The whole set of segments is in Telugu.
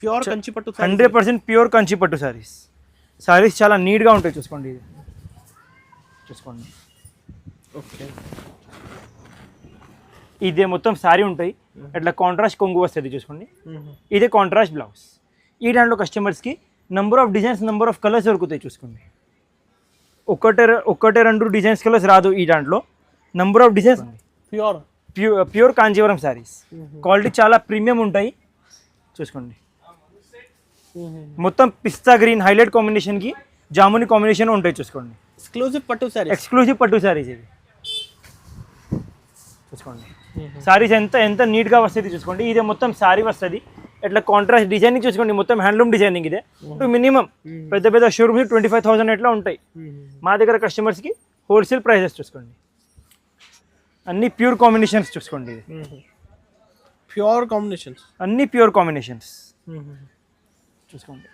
ప్యూర్ కంచి పట్టు 100% ప్యూర్ కంచి పట్టు సారీస్. సారీస్ చాలా నీట్గా ఉంటాయి, చూసుకోండి. ఇది చూసుకోండి. ఓకే, ఇదే మొత్తం సారీ ఉంటాయి, అట్లా కాంట్రాస్ట్ కొంగు వస్తుంది, చూసుకోండి. ఇదే కాంట్రాస్ట్ బ్లౌజ్. ఈ దాంట్లో కస్టమర్స్కి number of designs, number of colours దొరుకుతాయి, చూసుకోండి. ఒకటే రెండు డిజైన్స్ కలర్స్ రాదు ఈ దాంట్లో, number of designs. Pure Kanjeevaram saris, quality చాలా ప్రీమియం ఉంటాయి, చూసుకోండి. మొత్తం పిస్తా గ్రీన్ హైలైట్ కాంబినేషన్కి జాముని కాంబినేషన్ ఉంటాయి, చూసుకోండి. ఎక్స్క్లూజివ్ పట్టు సారీస్ ఇవి, చూసుకోండి. సారీస్ ఎంత నీట్గా వస్తుంది, చూసుకోండి. ఇదే మొత్తం సారీ వస్తుంది, ఇట్లా కాంట్రాస్ట్ డిజైనింగ్, చూసుకోండి. మొత్తం హ్యాండ్లూమ్ డిజైనింగ్. ఇదే మినిమం పెద్ద షోరూమ్స్ 25,000 ఎట్లా ఉంటాయి. మా దగ్గర కస్టమర్స్కి హోల్సేల్ ప్రైసెస్, చూసుకోండి. అన్ని ప్యూర్ కాంబినేషన్స్, చూసుకోండి. ఇది అన్ని ప్యూర్ కాంబినేషన్స్, చూసుకోండి.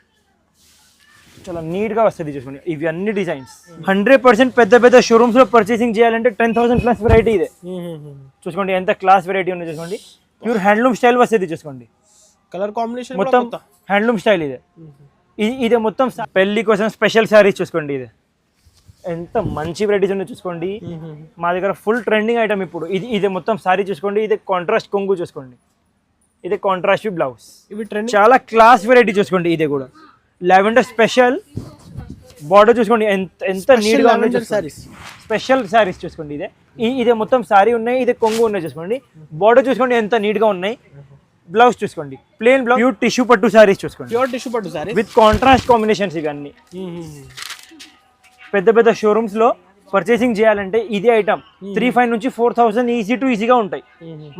చాలా నీట్గా వస్తుంది, చూసుకోండి. ఇవి అన్ని డిజైన్స్ 100% పెద్ద షోరూమ్స్లో పర్చేసింగ్ చేయాలంటే 10,000 ప్లస్ వెరైటీ ఇదే, చూసుకోండి. ఎంత క్లాస్ వెరైటీ ఉంది, చూసుకోండి. ప్యూర్ హ్యాండ్లూమ్ స్టైల్ వస్తుంది, చూసుకోండి. కలర్ కాంబినేషన్ మొత్తం హ్యాండ్లూమ్ స్టైల్ ఇదే. ఇదే మొత్తం పెళ్లి కోసం స్పెషల్ శారీస్, చూసుకోండి. ఇదే ఎంత మంచి వెరైటీస్ ఉన్నాయి, చూసుకోండి. మా దగ్గర ఫుల్ ట్రెండింగ్ ఐటమ్ ఇప్పుడు. ఇదే మొత్తం సారీ, చూసుకోండి. ఇదే కాంట్రాస్ట్ కొంగు, చూసుకోండి. ఇదే కాంట్రాస్ట్ బ్లౌజ్. ఇవి ట్రెండ్, చాలా క్లాస్ వెరైటీ, చూసుకోండి. ఇదే కూడా లావెండర్ స్పెషల్ బార్డర్, చూసుకోండి. ఎంత నీట్గా ఉన్నాయి సారీస్, స్పెషల్ సారీస్, చూసుకోండి. ఇదే మొత్తం సారీ ఉన్నాయి, ఇదే కొంగు ఉన్నాయి, చూసుకోండి. బార్డర్ చూసుకోండి ఎంత నీట్గా ఉన్నాయి. బ్లౌజ్ చూసుకోండి, ప్లెయిన్ బ్లౌజ్. ప్యూర్ టిష్యూ పట్టు సారీస్, చూసుకోండి. With contrast combinations. ఇవన్నీ పెద్ద షోరూమ్స్లో పర్చేసింగ్ చేయాలంటే ఇదే ఐటమ్ 3,500 నుంచి 4,000 ఈజీగా ఉంటాయి.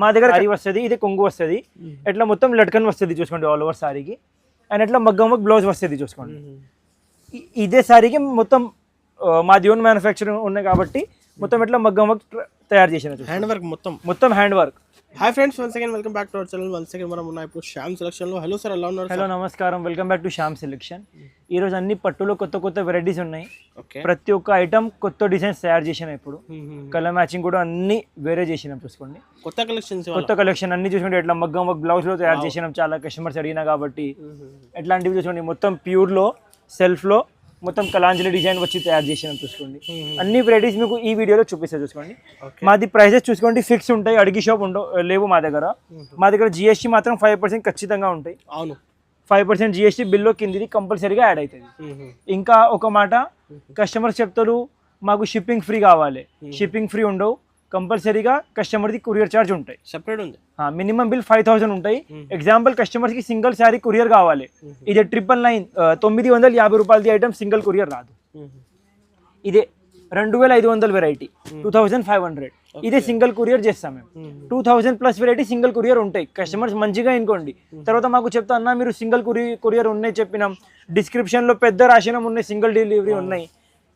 మా దగ్గర సారీ వస్తుంది, ఇది కొంగు వస్తుంది, ఎట్లా మొత్తం లట్కన్ వస్తుంది, చూసుకోండి. ఆల్ ఓవర్ సారీకి అండ్ ఎట్లా మగ్గం బ్లౌజ్ వస్తుంది, చూసుకోండి. ఇదే సారీకి మొత్తం మాది ఓన్ మ్యానుఫ్యాక్చరింగ్ ఉన్నాయి కాబట్టి మొత్తం ఎట్లా మగ్గం తయారు చేసిన హ్యాండ్ వర్క్, మొత్తం hand work. Hi friends, once again welcome back to our channel. Once again మనం ఉన్నాం ఇప్పుడు శ్యామ్ సెలక్షన్ లో. హలో సార్, ఎలా ఉన్నారు? హలో, నమస్కారం. Welcome back to Shyam selection. ఈ రోజు అన్ని పట్టులో కొత్త వెరైటీస్ ఉన్నాయి. ప్రతి ఒక్క ఐటమ్ కొత్త డిజైన్స్ తయారు చేసినాం. ఇప్పుడు కలర్ మ్యాచింగ్ కూడా అన్ని వేరే చేసినాం, చూసుకోండి. కొత్త కలెక్షన్ అన్ని చూసుకోండి. ఎట్లా మగ్గం బ్లౌజ్ లో తయారు చేసినాం. చాలా కస్టమర్స్ అడిగినా కాబట్టి ఎట్లాంటివి చూసుకోండి. మొత్తం ప్యూర్ లో సెల్ఫ్ లో మొత్తం కలాంజలి డిజైన్ వచ్చి తయారు చేసినాం, చూసుకోండి. అన్ని వెరైటీస్ మీకు ఈ వీడియోలో చూపిస్తా, చూసుకోండి. మాది ప్రైసెస్ చూసుకోండి ఫిక్స్ ఉంటాయి, అడిగి షాప్ లేవు మా దగ్గర. మా దగ్గర జిఎస్టీ మాత్రం 5% ఖచ్చితంగా ఉంటాయి. 5% జిఎస్టీ బిల్లో కిందిది కంపల్సరీగా యాడ్ అవుతుంది. ఇంకా ఒక మాట, కస్టమర్స్ చెప్తారు మాకు షిప్పింగ్ ఫ్రీ కావాలి. షిప్పింగ్ ఫ్రీ ఉండవు, కంపల్సరీగా కస్టమర్ది కొరియర్ ఛార్జ్ ఉంటాయి. సెపరేట్ ఉంది. మినిమం బిల్ 5,000 ఉంటాయి. ఎగ్జాంపుల్, కస్టమర్స్కి సింగిల్ శారీ కొరియర్ కావాలి, ఇదే 999 950 రూపాయలది ఐటమ్ సింగిల్ కొరియర్ రాదు. ఇదే 2,500 వెరైటీ 2,500, ఇదే సింగిల్ కొరియర్ చేస్తాం మేము. 2,000 ప్లస్ వెరైటీ సింగిల్ కొరియర్ ఉంటాయి. కస్టమర్స్ మంచిగా ఇనుకోండి. తర్వాత మాకు చెప్తా అన్న మీరు సింగిల్ కొరియర్ ఉన్నాయి చెప్పినాం, డిస్క్రిప్షన్లో పెద్ద రాసినాం ఉన్నాయి, సింగిల్ డెలివరీ ఉన్నాయి.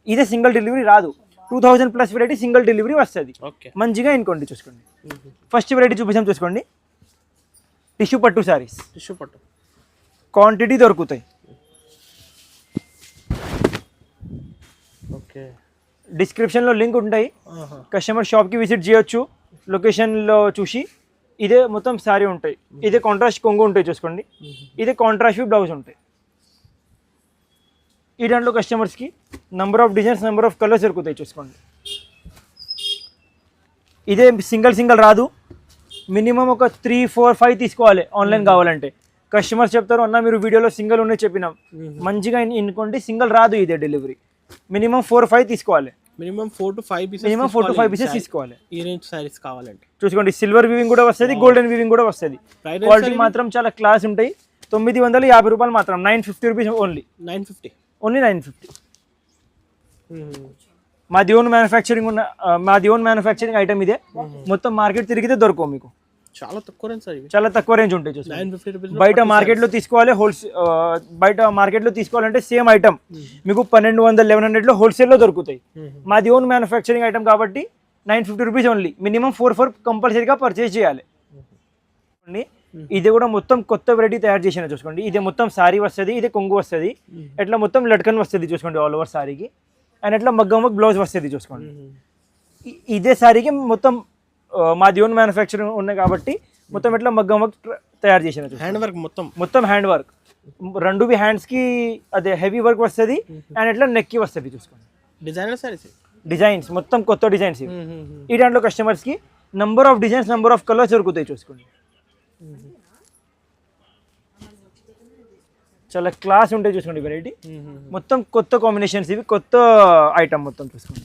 ఇదే సింగిల్ డెలివరీ రాదు. 2,000 ప్లస్ వెరైటీ సింగిల్ డెలివరీ వస్తుంది. మంచిగా ఇనుకోండి, చూసుకోండి. ఫస్ట్ వెరైటీ చూపించాం, చూసుకోండి. టిష్యూ పట్టు సారీస్, క్వాంటిటీ దొరుకుతాయి. డిస్క్రిప్షన్లో లింక్ ఉంటాయి, కస్టమర్ షాప్కి విజిట్ చేయొచ్చు. లొకేషన్లో చూసి ఇదే మొత్తం సారీ ఉంటాయి. ఇదే కాంట్రాస్ట్ కొంగు ఉంటాయి, చూసుకోండి. ఇదే కాంట్రాస్ట్ బ్లౌజ్ ఉంటాయి. ఈ దాంట్లో కస్టమర్స్కి number of designs, number of colours దొరుకుతాయి, చూసుకోండి. ఇదే సింగిల్ రాదు, మినిమం ఒక 3, 4, 5 తీసుకోవాలి ఆన్లైన్ కావాలంటే. కస్టమర్స్ చెప్తారు అన్న మీరు వీడియోలో సింగిల్ ఉన్నాయి చెప్పినాం, మంచిగా ఇనుకోండి, సింగిల్ రాదు ఇదే డెలివరీ. మినిమం 4, 5 తీసుకోవాలి. మినిమం 4 to 5 పీసెస్ తీసుకోవాలి. ఈ రేంజ్ సారీస్ కావాలంటే చూసుకోండి. సిల్వర్ వీవింగ్ కూడా వస్తుంది, గోల్డెన్ వీవింగ్ కూడా వస్తుంది. క్వాలిటీ మాత్రం చాలా క్లాస్ ఉంటాయి. 950 రూపాయలు మాత్రం, 950 రూపీస్ ఓన్లీ. 950. మాది ఓన్ మ్యానుఫ్యాక్చరింగ్ ఐటమ్ ఇదే. మొత్తం మార్కెట్ తిరిగితే దొరకవు మీకు. చాలా తక్కువ రేంజ్ ఉంటాయి. బయట మార్కెట్లో తీసుకోవాలి, బయట మార్కెట్లో తీసుకోవాలంటే సేమ్ ఐటమ్ మీకు 1,200, 1,100లో హోల్సేల్లో దొరుకుతాయి. మాది ఓన్ మ్యానుఫ్యాక్చరింగ్ ఐటమ్ కాబట్టి 950 రూపీస్ ఓన్లీ. మినిమం 4 కంపల్సరీగా పర్చేస్ చేయాలి. ఇది కూడా మొత్తం కొత్త వెరైటీ తయారు చేసిన, చూసుకోండి. ఇదే మొత్తం సారీ వస్తుంది, ఇదే కొంగు వస్తుంది, ఎట్లా మొత్తం లట్కన్ వస్తుంది, చూసుకోండి. ఆల్ ఓవర్ సారీకి అండ్ ఎట్లా మగ్గం బ్లౌజ్ వస్తుంది, చూసుకోండి. ఇదే సారీకి మొత్తం మాది ఓన్ మ్యానుఫ్యాక్చరింగ్ ఉన్నాయి కాబట్టి మొత్తం ఎట్లా మగ్గం తయారు చేసిన, హ్యాండ్ వర్క్, మొత్తం హ్యాండ్ వర్క్. రెండువి హ్యాండ్స్కి అదే హెవీ వర్క్ వస్తుంది అండ్ ఇట్లా నెక్కి వస్తుంది చూసుకోండి. డిజైనర్ సారీస్, డిజైన్స్ మొత్తం కొత్త డిజైన్స్ ఇవి. ఈ దాంట్లో కస్టమర్స్కి number of designs, number of colours దొరుకుతాయి చూసుకోండి. చాలా క్లాస్ ఉంటాయి చూసుకోండి. వెరైటీ మొత్తం కొత్త కాంబినేషన్స్ ఇవి, కొత్త ఐటమ్ మొత్తం చూసుకోండి.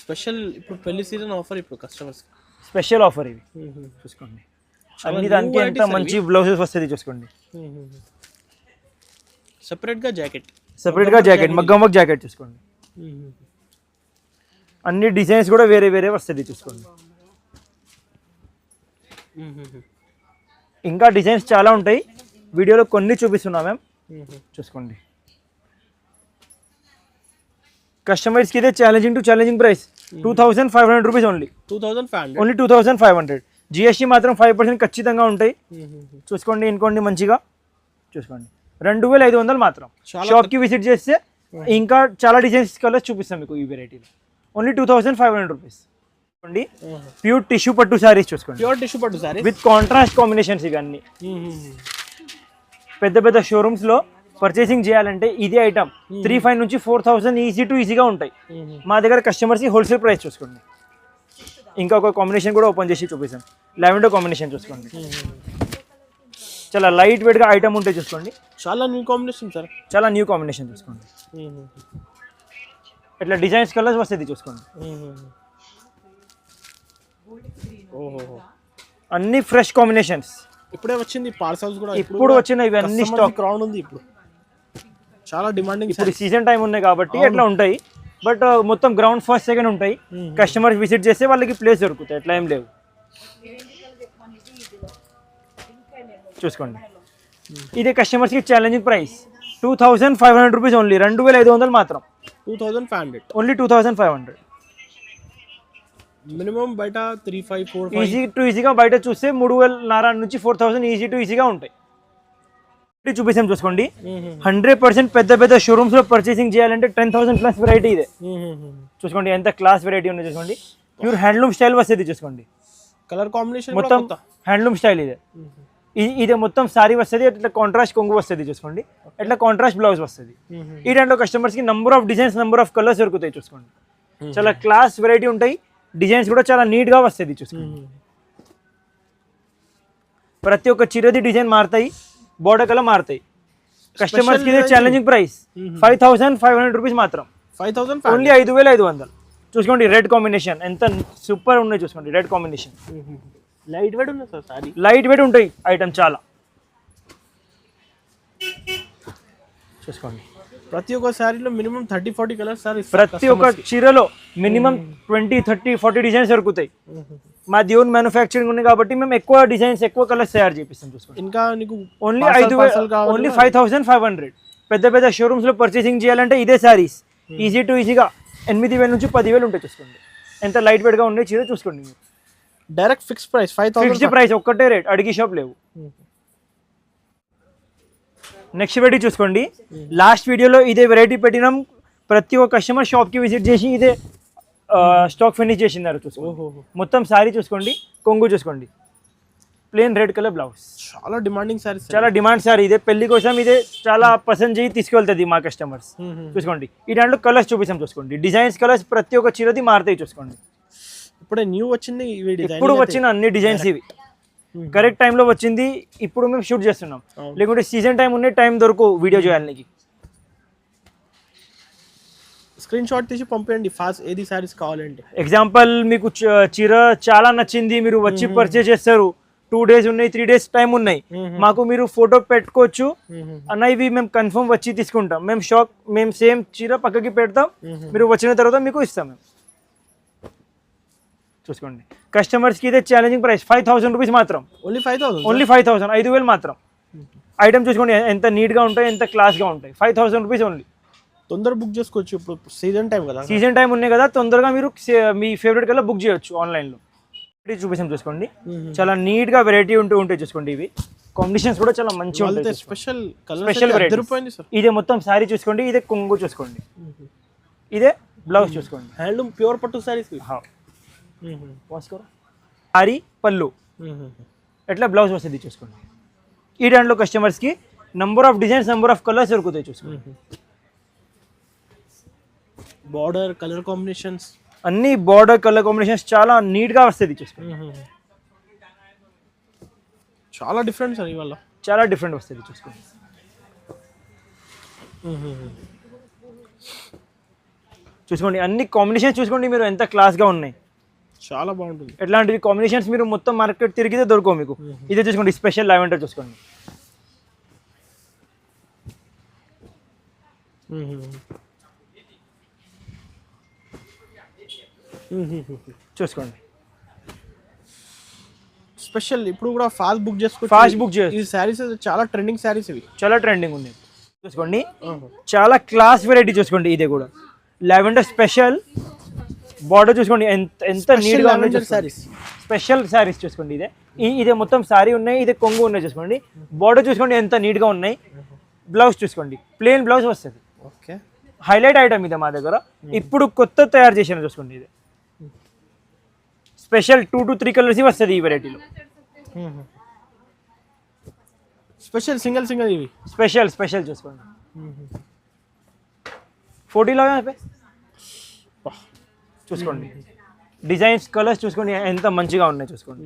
స్పెషల్ ఇప్పుడు పెళ్లి సీజన్ ఆఫర్, ఇప్పుడు కస్టమర్స్ స్పెషల్ ఆఫర్ ఇవి చూసుకోండి. అన్ని దానికి ఎంత మంచి బ్లౌజెస్ వస్తుంది చూసుకోండి. సెపరేట్గా జాకెట్, మగ్గం వర్క్ జాకెట్ చూసుకోండి. అన్ని డిజైన్స్ కూడా వేరే వేరే వస్తుంది చూసుకోండి. ఇంకా డిజైన్స్ చాలా ఉంటాయి, వీడియోలో కొన్ని చూపిస్తున్నాం మ్యామ్, చూసుకోండి. కస్టమర్స్కి ఇదే challenging price 2500 rupees only. 2500. GST మాత్రం 5% ఖచ్చితంగా ఉంటాయి చూసుకోండి. ఇంకోండి మంచిగా చూసుకోండి, 2500 మాత్రం. షాప్కి విజిట్ చేస్తే ఇంకా చాలా డిజైన్స్ కలర్స్ చూపిస్తాం మీకు ఈ వెరైటీలో. Only 2500 rupees. ప్యూర్ టిష్యూ పట్టు సారీస్ చూసుకోండి. విత్ కాంట్రాస్ట్ కాంబినేషన్స్ ఇవన్నీ. పెద్ద పెద్ద షోరూమ్స్ లో పర్చేసింగ్ చేయాలంటే ఇదే ఐటమ్ 3500 నుంచి 4000 ఈజీగా ఉంటాయి. మా దగ్గర కస్టమర్స్ కి హోల్సేల్ ప్రైస్ చూసుకోండి. ఇంకా ఒక కాంబినేషన్ కూడా ఓపెన్ చేసి చూపిస్తాను. లావెండర్ కాంబినేషన్ చూసుకోండి. చాలా లైట్ వెయిట్ గా ఐటమ్ ఉంటాయి చూసుకోండి. చాలా న్యూ కాంబినేషన్ సార్, చాలా న్యూ కాంబినేషన్ చూసుకోండి. ఇట్లా డిజైన్స్ కలర్స్ వస్తుంది చూసుకోండి. అన్ని ఫ్రెష్ కాంబినేషన్స్. ఇప్పుడే వచ్చింది పార్సల్స్ కూడా, ఇప్పుడు వచ్చిన ఇవన్నీ స్టాక్ క్రౌడ్ ఉంది. ఇప్పుడు చాలా డిమాండింగ్. ఇప్పుడు సీజన్ టైం ఉన్నాయి కాబట్టి ఎట్లా ఉంటాయి, బట్ మొత్తం గ్రౌండ్ ఫస్ట్ సెకండ్ ఉంటాయి. కస్టమర్స్ విజిట్ చేస్తే వాళ్ళకి ప్లేస్ దొరుకుతాయి, ఎట్లా ఏం లేవు చూసుకోండి. ఇదే కస్టమర్స్కి ఛాలెంజింగ్ ప్రైస్ 2500 రూపీస్ ఓన్లీ. 2500 మాత్రం. 2500 ఓన్లీ 2500. మినిమం బయట 3-5-4 ఈజీగా బయట చూస్తే 3000 నుంచి 4000 ఈజీగా ఉంటాయి. చూపిస్తాం చూసుకోండి. 100% పెద్ద షోరూమ్స్ లో పర్చేసింగ్ చేయాలంటే 10,000 ప్లస్ వెరైటీ ఇదే చూసుకోండి. ఎంత క్లాస్ వెరైటీ ఉంది చూసుకోండి. ప్యూర్ హ్యాండ్లూమ్ స్టైల్ వస్తుంది చూసుకోండి. కలర్ కాంబినేషన్ మొత్తం హ్యాండ్లూమ్ స్టైల్ ఇదే. ఇదే మొత్తం సారీ వస్తుంది. ఇట్లా కాంట్రాస్ట్ కొంగు వస్తుంది చూసుకోండి. ఇట్లా కాంట్రాస్ట్ బ్లౌజ్ వస్తుంది. ఈ దాంట్లో కస్టమర్స్ కి number of designs, number of colours దొరుకుతాయి చూసుకోండి. చాలా క్లాస్ వెరైటీ ఉంటాయి. డిజైన్స్ కూడా చాలా నీట్ గా వస్తుంది చూసుకోండి. ప్రతి ఒక్క చీరది డిజైన్ మారుతాయి, బోర్డర్ కలర్ మారుతాయి. కస్టమర్స్ కి ఛాలెంజింగ్ ప్రైస్ 5500 రూపీస్ మాత్రం. 5000 ఓన్లీ 5500 చూసుకోండి. రెడ్ కాంబినేషన్ ఎంత సూపర్ ఉన్నాయి చూసుకోండి. రెడ్ కాంబినేషన్ లైట్ వెయిట్ ఉంది సార్. సారీ లైట్ వెయిట్ ఉంటాయి ఐటమ్ చాలా చూసుకోండి. ప్రతి ఒక్క శారీలో మినిమం 30-40 కలర్స్ సార్. ప్రతి ఒక్క చీరలో మినిమం 20-30-40 డిజైన్స్ దొరుకుతాయి. మా దేవుని మ్యానుఫ్యాక్చరింగ్ ఉంది కాబట్టి మేము ఎక్కువ డిజైన్స్, ఎక్కువ కలర్స్ తయారు చేపిస్తాం చూసుకోండి. ఇంకా నీకు ఓన్లీ 5500. పెద్ద షోరూమ్స్ లో పర్చేసింగ్ చేయాలంటే ఇదే సారీస్ ఈజీగా 8000 నుంచి 10,000 ఉంటాయి చూసుకోండి. ఎంత లైట్ వెయిట్ గా ఉండే చీర చూసుకోండి. Direct fix price 5000. Fixed price, ఒక్కటే రేట్, అడిగి షాప్ లేవు. నెక్స్ట్ వెరైటీ చూసుకోండి. లాస్ట్ వీడియోలో ఇదే వెరైటీ పెట్టినాం. ప్రతి ఒక్క కస్టమర్ షాప్ కి విజిట్ చేసి ఇదే స్టాక్ ఫినిష్ చేసినారు చూసుకోండి. మొత్తం సారీ చూసుకోండి. కొంగు చూసుకోండి. Plain red colour blouse. చాలా డిమాండింగ్ సారీ, చాలా డిమాండ్ సారీ ఇదే. పెళ్లి కోసం ఇదే చాలా పసంద్ చేసి తీసుకెళ్తుంది మా కస్టమర్స్ చూసుకోండి. ఈ దాంట్లో కలర్స్ చూపిస్తాం చూసుకోండి. డిజైన్స్ కలర్స్ ప్రతి ఒక్క చీరది మారుతాయి చూసుకోండి. ఇప్పుడే న్యూ వచ్చింది, ఇప్పుడు వచ్చిన అన్ని డిజైన్స్ ఇవి కరెక్ట్ టైంలో వచ్చింది. ఇప్పుడు మేము షూట్ చేస్తున్నాం, లేకుంటే సీజన్ టైం ఉండే టైం దొరకు వీడియో చేయాలి. స్క్రీన్ షాట్ తీసి పంపేయండి ఫాస్ట్, ఏది సారీస్ కావాలంటే. ఎగ్జాంపుల్ మీకు చీర చాలా నచ్చింది, మీరు వచ్చి పర్చేస్ చేస్తారు. 2 days ఉన్నాయి, 3 days టైం ఉన్నాయి, మాకు మీరు ఫోటో పెట్టుకోవచ్చు అన్న. ఇవి మేము కన్ఫర్మ్ వచ్చి తీసుకుంటాం. మేము సేమ్ చీర పక్కకి పెడతాం, మీరు వచ్చిన తర్వాత మీకు ఇస్తాం మేము చూసుకోండి. కస్టమర్స్కి ఇదే ఛాలెంజింగ్ ప్రైస్ 5000 రూపీస్ మాత్రం. ఓన్లీ 5000. 5000 మాత్రం. ఐటమ్ చూసుకోండి ఎంత నీట్గా ఉంటాయి, ఎంత క్లాస్గా ఉంటాయి. 5000 రూపీస్ ఓన్లీ. తొందర బుక్ చేసుకోవచ్చు, ఇప్పుడు సీజన్ టైం కదా. సీజన్ టైం ఉన్నాయి కదా, తొందరగా మీరు మీ ఫేవరెట్ కల్లా బుక్ చేయొచ్చు ఆన్లైన్లో. చూపిస్తాం చూసుకోండి. చాలా నీట్గా వెరైటీ ఉంటాయి చూసుకోండి. ఇవి కాంబినేషన్స్ కూడా చాలా మంచిగా ఉంటాయి. Special variety. ఇదే మొత్తం సారీ చూసుకోండి. ఇదే కొంగు చూసుకోండి. ఇదే బ్లౌజ్ చూసుకోండి. హ్యాండ్లూమ్ ప్యూర్ పట్టు సారీస్. సారీ పళ్ళు ఎట్లా బ్లౌజ్ వస్తుంది చూసుకోండి. ఈ దాంట్లో కస్టమర్స్కి number of designs, number of colours దొరుకుతాయి చూసుకోండి. బార్డర్ కలర్ కాంబినేషన్స్ అన్ని బార్డర్ కలర్ కాంబినేషన్స్ చాలా నీట్గా వస్తుంది చూసుకోండి. చాలా డిఫరెంట్ సార్ ఇవాళ, చాలా డిఫరెంట్ వస్తుంది చూసుకోండి. చూసుకోండి అన్ని కాంబినేషన్స్ చూసుకోండి మీరు ఎంత క్లాస్గా ఉన్నాయి. చాలా బాగుంటుంది. ఎట్లాంటివి కాంబినేషన్స్ మీరు మొత్తం మార్కెట్ తిరిగితే దొరకవు మీకు. ఇదే చూసుకోండి స్పెషల్ లావెండర్ చూసుకోండి. చూసుకోండి స్పెషల్. ఇప్పుడు కూడా ఫాస్ట్ బుక్ చేసుకోవచ్చు. ఫాస్ట్ బుక్ చేయొచ్చు. ఈ శారీస్ చాలా ట్రెండింగ్ శారీస్ ఇవి, చాలా ట్రెండింగ్ ఉంది చూసుకోండి. చాలా క్లాస్ వెరైటీ చూసుకోండి. ఇదే కూడా లావెండర్ స్పెషల్ బార్డర్ చూసుకోండి ఎంత నీట్గా ఉన్నాయి. శారీస్ స్పెషల్ శారీస్ చూసుకోండి. ఇదే మొత్తం శారీ ఉన్నాయి, ఇదే కొంగు ఉన్నాయి చూసుకోండి. బార్డర్ చూసుకోండి ఎంత నీట్గా ఉన్నాయి. బ్లౌజ్ చూసుకోండి ప్లెయిన్ బ్లౌజ్ వస్తుంది. ఓకే, హైలైట్ ఐటమ్ ఇదే మా దగ్గర. ఇప్పుడు కొత్త తయారు చేసిన చూసుకోండి. ఇది స్పెషల్ 2 to 3 కలర్స్ వస్తుంది ఈ వెరైటీలో. స్పెషల్ సింగిల్ ఇవి స్పెషల్ చూసుకోండి. 40 లాగా చూసుకోండి. డిజైన్స్ కలర్స్ చూసుకోండి ఎంత మంచిగా ఉన్నాయి చూసుకోండి.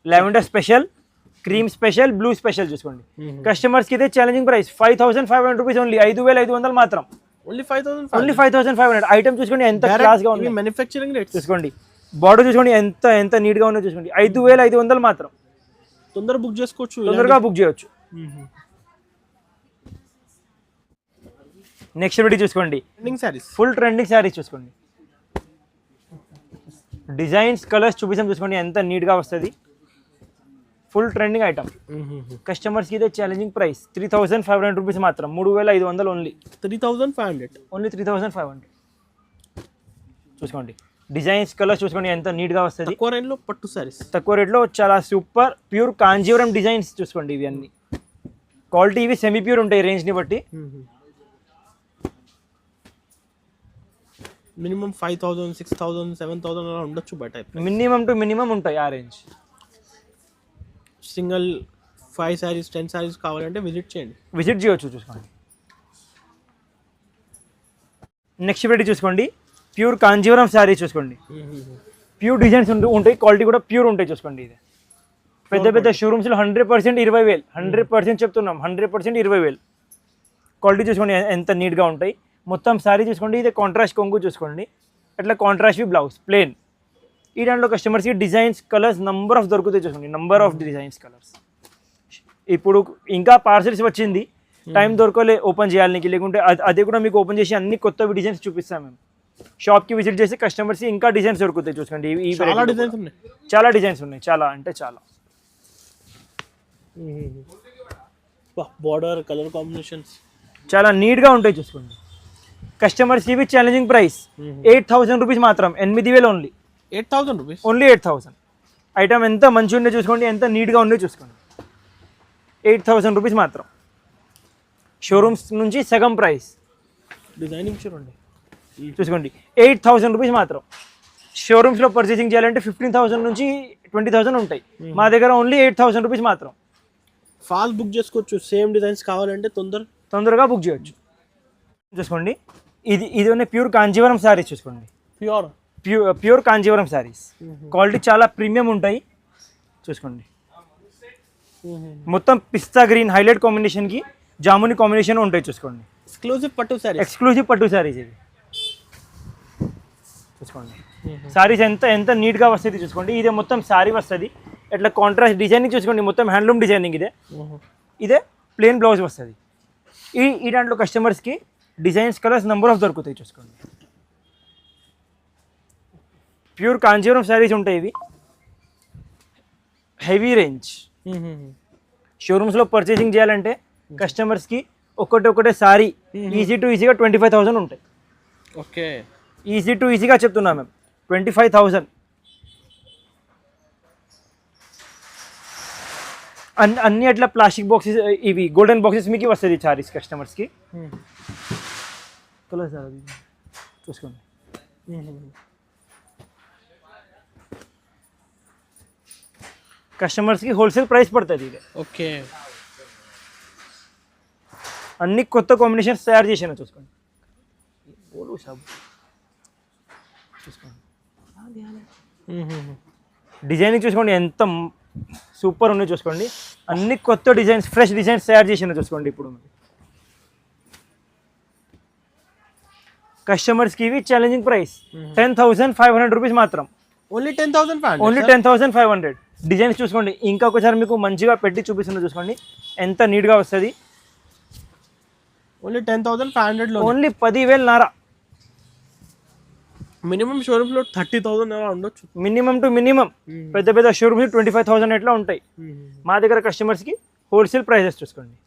Lavender special, cream special, blue special చూసుకోండి. కస్టమర్స్కి అయితే ఛాలెంజింగ్ ప్రైస్ 5500 రూపీస్ ఓన్లీ. 5500 మాత్రం. ఓన్లీ 5500. ఐటమ్ చూసుకోండి ఎంత క్లాస్గా ఉంది. మ్యానుఫ్యాక్చరింగ్ రేట్ చూసుకోండి. బార్డర్ చూసుకోండి ఎంత నీట్గా ఉందో చూసుకోండి. 5500 మాత్రం. తొందరగా బుక్ చేసుకోవచ్చు, తొందరగా బుక్ చేయొచ్చు. నెక్స్ట్ వెరైటీ చూసుకోండి. Trending saris, full trending saris చూసుకోండి. డిజైన్స్ కలర్స్ చూపిస్తాం చూసుకోండి ఎంత నీట్గా వస్తుంది. Full trending item. కస్టమర్స్కి ఇదే ఛాలెంజింగ్ ప్రైస్ 3500 రూపీస్ మాత్రం. 3500 ఓన్లీ. 3500 ఓన్లీ 3500 చూసుకోండి. డిజైన్స్ కలర్స్ చూసుకోండి ఎంత నీట్గా వస్తుంది. తక్కువ రేట్లో పట్టు శారీస్, తక్కువ రేట్లో చాలా సూపర్ ప్యూర్ కాంజీవరం డిజైన్స్ చూసుకోండి. ఇవి అన్ని క్వాలిటీ ఇవి సెమీ ప్యూర్ ఉంటాయి రేంజ్ని బట్టి. మినిమం 5000, 6000, 7000 అలా ఉండొచ్చు బయట. మినిమం టు మినిమం ఉంటాయి ఆ రేంజ్. సింగిల్ 5 శారీస్ 10 శారీస్ కావాలంటే విజిట్ చేయొచ్చు చూసుకోండి. నెక్స్ట్ వెరైటీ చూసుకోండి. ప్యూర్ కాంజీవరం శారీ చూసుకోండి. ప్యూర్ డిజైన్స్ ఉంటాయి, క్వాలిటీ కూడా ప్యూర్ ఉంటాయి చూసుకోండి. ఇది పెద్ద షోరూమ్స్లో 100% 20,000. 100% చెప్తున్నాం, 100% 20,000. క్వాలిటీ చూసుకోండి ఎంత నీట్గా ఉంటాయి. మొత్తం శారీ చూసుకోండి. ఇది కాంట్రాస్ట్ కొంగు చూసుకోండి. అట్లా కాంట్రాస్ట్ ప్లౌజ్ ప్లెయిన్. ఈ దాంట్లో కస్టమర్స్కి డిజైన్స్ కలర్స్ నంబర్ ఆఫ్ దొరుకుతాయి చూసుకోండి. Number of designs colours. ఇప్పుడు ఇంకా పార్సల్స్ వచ్చింది, టైం దొరకలే ఓపెన్ చేయాలనికి. లేకుంటే అదే కూడా మీకు ఓపెన్ చేసి అన్ని కొత్త డిజైన్స్ చూపిస్తాం మేము. షాప్కి విజిట్ చేసి కస్టమర్స్కి ఇంకా డిజైన్స్ దొరుకుతాయి చూసుకోండి. చాలా డిజైన్స్ ఉన్నాయి, చాలా అంటే చాలా. బార్డర్ కలర్ కాంబినేషన్స్ చాలా నీట్గా ఉంటాయి చూసుకోండి. కస్టమర్స్కి ఇవి ఛాలెంజింగ్ ప్రైస్ 8000 రూపీస్ మాత్రం. 8000 ఓన్లీ. 8000 rupees only 8000. ఐటమ్ ఎంత మంచిగా ఉండే చూసుకోండి, ఎంత నీట్గా ఉండే చూసుకోండి. 8000 రూపీస్ మాత్రం. షోరూమ్స్ నుంచి సగం ప్రైస్. డిజైనింగ్ చూడండి చూసుకోండి. 8000 రూపీస్ మాత్రం. షోరూమ్స్లో పర్చేసింగ్ చేయాలంటే 15,000 నుంచి 20,000 ఉంటాయి. మా దగ్గర ఓన్లీ 8000 రూపీస్ మాత్రం. ఫాస్ట్ బుక్ చేసుకోవచ్చు. సేమ్ డిజైన్స్ కావాలంటే తొందరగా బుక్ చేయొచ్చు చూసుకోండి. ఇది ఉన్న ప్యూర్ కాంజీవరం శారీస్ చూసుకోండి. ప్యూర్ కాంజీవరం శారీస్. క్వాలిటీ చాలా ప్రీమియం ఉంటాయి చూసుకోండి. మొత్తం పిస్తా గ్రీన్ హైలైట్ కాంబినేషన్కి జాముని కాంబినేషన్ ఉంటాయి చూసుకోండి. ఎక్స్క్లూజివ్ పట్టు శారీస్ ఇవి చూసుకోండి. శారీస్ ఎంత నీట్గా వస్తుంది చూసుకోండి. ఇదే మొత్తం శారీ వస్తుంది. ఇట్లా కాంట్రాస్ట్ డిజైనింగ్ చూసుకోండి. మొత్తం హ్యాండ్లూమ్ డిజైనింగ్. ఇదే ప్లెయిన్ బ్లౌజ్ వస్తుంది. ఈ దాంట్లో కస్టమర్స్కి డిజైన్స్ కలర్స్ నెంబర్ ఆఫ్ దొరుకుతాయి చూసుకోండి. ప్యూర్ కాంజీవరం శారీస్ ఉంటాయి ఇవి. Heavy range. షోరూమ్స్లో పర్చేసింగ్ చేయాలంటే కస్టమర్స్కి ఒకటే సారీ ఈజీగా 25,000 ఉంటాయి. ఓకే, ఈజీగా చెప్తున్నాం మేము. 25,000. అన్ని అట్లా ప్లాస్టిక్ బాక్సెస్ ఇవి గోల్డెన్ బాక్సెస్ మీకు వస్తుంది సారీస్ కస్టమర్స్కి. కలర్ సార్ చూసుకోండి. కస్టమర్స్కి హోల్సేల్ ప్రైస్ పడుతుంది ఇది. ఓకే. అన్ని కొత్త కాంబినేషన్స్ తయారు చేసాను చూసుకోండి. చూసుకోండి డిజైనింగ్ చూసుకోండి ఎంత సూపర్ ఉన్నాయి చూసుకోండి. అన్ని కొత్త డిజైన్స్ ఫ్రెష్ డిజైన్స్ తయారు చేసాను చూసుకోండి. ఇప్పుడు కస్టమర్స్కి ఇవి ఛాలెంజింగ్ ప్రైస్ 10,500 రూపీస్ మాత్రం. ఓన్లీ 10,500. ఓన్లీ 10,500. డిజైన్స్ చూసుకోండి. ఇంకొకసారి మీకు మంచిగా పెట్టి చూపిస్తున్నా చూసుకోండి ఎంత నీట్గా వస్తుంది. ఓన్లీ 10,500లో ఓన్లీ 10,000 మినిమం షోరూమ్లో 30,000 అలా ఉండొచ్చు. Minimum to minimum. పెద్ద పెద్ద షోరూమ్స్ 25,000 ఎట్లా ఉంటాయి. మా దగ్గర కస్టమర్స్కి హోల్సేల్ ప్రైసెస్ చూసుకోండి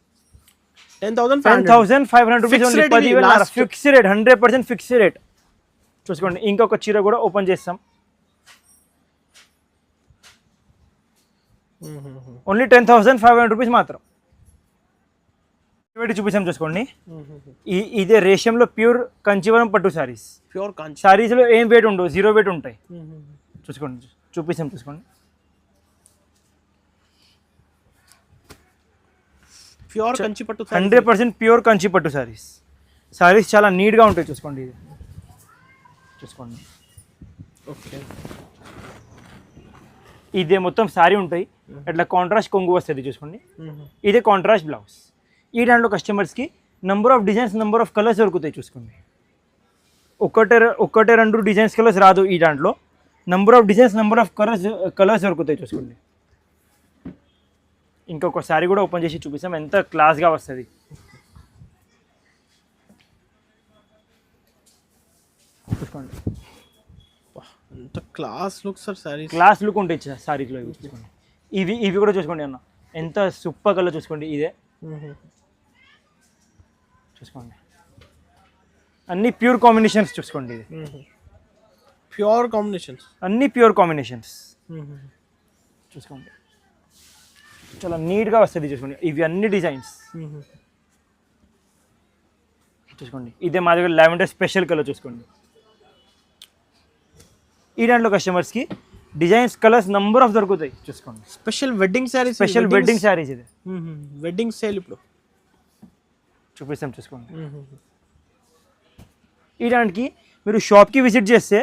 10,500 rupees. Only 10,000 fix rate, 100% fix rate చూసుకోండి. ఇంకొక చీర కూడా ఓపెన్ చేస్తాం. ఓన్లీ 10,500 రూపీస్ మాత్రం. పెట్టి చూపిస్తాం చూసుకోండి. ఇదే రేషంలో ప్యూర్ కంచీవరం పట్టు సారీస్. ప్యూర్ కంచి సారీస్లో ఏం వెయిట్ ఉండవు, 0 వెయిట్ ఉంటాయి చూసుకోండి. చూపిస్తాం చూసుకోండి. ప్యూర్ కంచి పట్టు 100% ప్యూర్ కంచి పట్టు సారీస్. సారీస్ చాలా నీట్గా ఉంటాయి చూసుకోండి. ఇది చూసుకోండి. ఓకే. ఇదే మొత్తం సారీ ఉంటాయి. అట్లా కాంట్రాస్ట్ కొంగు వస్తుంది చూసుకోండి. ఇదే కాంట్రాస్ట్ బ్లౌజ్. ఈ దాంట్లో కస్టమర్స్కి number of designs, number of colours దొరుకుతాయి చూసుకోండి. ఒకటే 2 డిజైన్స్ కలర్స్ రాదు ఈ దాంట్లో. Number of designs, number of colours దొరుకుతాయి చూసుకోండి. ఇంకొక సారీ కూడా ఓపెన్ చేసి చూపిస్తాం ఎంత క్లాస్గా వస్తుంది. చూసుకోండి ఎంత class look sir sorry. Class look ఉంటాయి సారీస్లో. చూసుకోండి. ఇవి కూడా చూసుకోండి అన్న ఎంత సూపర్ కలర్ చూసుకోండి. ఇదే చూసుకోండి. అన్ని ప్యూర్ కాంబినేషన్స్ చూసుకోండి. ఇది ప్యూర్ కాంబినేషన్స్, అన్ని ప్యూర్ కాంబినేషన్స్ చూసుకోండి. చాలా నీట్గా వస్తుంది చూసుకోండి. ఇవి అన్ని డిజైన్స్ చూసుకోండి. ఇదే మా దగ్గర లావెండర్ స్పెషల్ కలర్ చూసుకోండి. ఈ దాంట్లో కస్టమర్స్కి డిజైన్స్, కలర్స్, నంబర్ ఆఫ్ దొరుకుతాయి చూసుకోండి. Special wedding saris, special wedding saris. ఇది వెడ్డింగ్ సేల్ ఇప్పుడు చూపిస్తాం చూసుకోండి. ఈ దానికి మీరు షాప్కి విజిట్ చేస్తే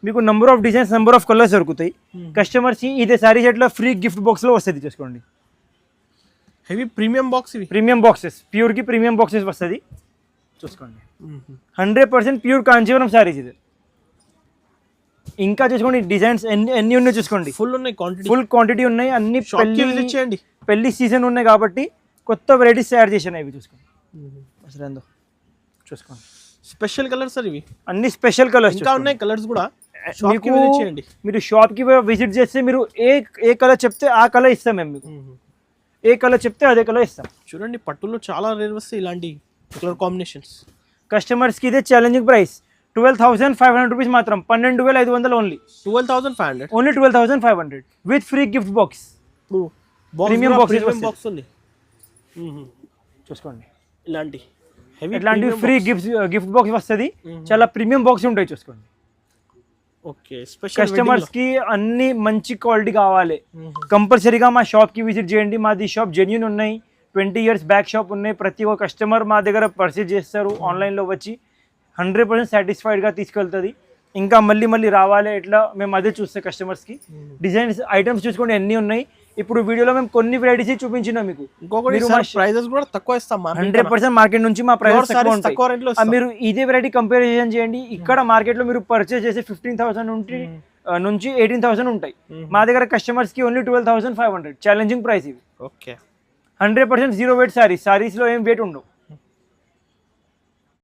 మీకు number of designs, number of colours దొరుకుతాయి. కస్టమర్స్కి ఇదే శారీస్ ఎట్లా ఫ్రీ గిఫ్ట్ బాక్స్లో వస్తుంది చూసుకోండి. హెవీ ప్రీమియం బాక్స్, ఇవి ప్రీమియం బాక్సెస్, ప్యూర్కి ప్రీమియం బాక్సెస్ వస్తుంది చూసుకోండి. 100% ప్యూర్ కాంచీవరం శారీస్. ఇది ఇంకా చూసుకోండి డిజైన్స్ ఎన్ని ఉన్నాయి చూసుకోండి. ఫుల్ క్వాంటిటీ ఉన్నాయి. అన్ని పెళ్లి సీజన్ ఉన్నాయి కాబట్టి కొత్త వెరైటీస్ తయారు చేసాను. ఇవి చూసుకోండి. చూసుకోండి. స్పెషల్ కలర్స్ సార్ ఇవి. అన్ని స్పెషల్ కలర్స్ ఇంకా ఉన్నాయి. కలర్స్ కూడా మీరు షాప్కి విజిట్ చేస్తే మీరు ఏ కలర్ చెప్తే ఆ కలర్ ఇస్తాం మేము. మీకు ఏ కలర్ చెప్తే అదే కలర్ ఇస్తాం. చూడండి పట్టులో చాలా రేర్ వస్తాయి ఇలాంటి కలర్ కాంబినేషన్స్. కస్టమర్స్కి ఇదే ఛాలెంజింగ్ ప్రైస్ 12,500 రూపీస్ మాత్రం. 12,500 only. 12,500 only 12,500 with free gift box. Premium box ఉంది చూసుకోండి. ఇలాంటి ఫ్రీ గిఫ్ట్ బాక్స్ వస్తుంది. చాలా ప్రీమియం బాక్స్ ఉంటాయి చూసుకోండి. ఓకే. స్పెషల్ కస్టమర్స్కి అన్ని మంచి క్వాలిటీ కావాలి. కంపల్సరీగా మా షాప్కి విజిట్ చేయండి. మాది షాప్ జెన్యూన్ ఉన్నాయి. 20 years బ్యాక్ షాప్ ఉన్నాయి. ప్రతి ఒక్క కస్టమర్ మా దగ్గర పర్చేజ్ చేస్తారు. ఆన్లైన్లో వచ్చి 100% సాటిస్ఫైడ్గా తీసుకెళ్తుంది. ఇంకా మళ్ళీ రావాలి ఎట్లా మేము అదే చూస్తే కస్టమర్స్కి. డిజైన్స్, ఐటమ్స్ చూసుకోండి ఎన్ని ఉన్నాయి. ఇప్పుడు వీడియోలో మేము కొన్ని వెరైటీస్ చూపించినాం మీకు. ప్రైజెస్ కూడా తక్కువ ఇస్తాం. 100% మార్కెట్ నుంచి మా ప్రైజెస్ తక్కువ ఉంటాయి. మీరు ఇదే వెరైటీ కంపారిజన్ చేయండి. ఇక్కడ మార్కెట్లో మీరు పర్చేస్ చేసే 15,000 నుంచి 18,000 ఉంటాయి. మా దగ్గర కస్టమర్స్కి ఓన్లీ 12,500 ఛాలెంజింగ్ ప్రైస్ ఇవి. ఓకే. 100% 0 వెయిట్ సారీస్లో ఏం వెయిట్ ఉండవు.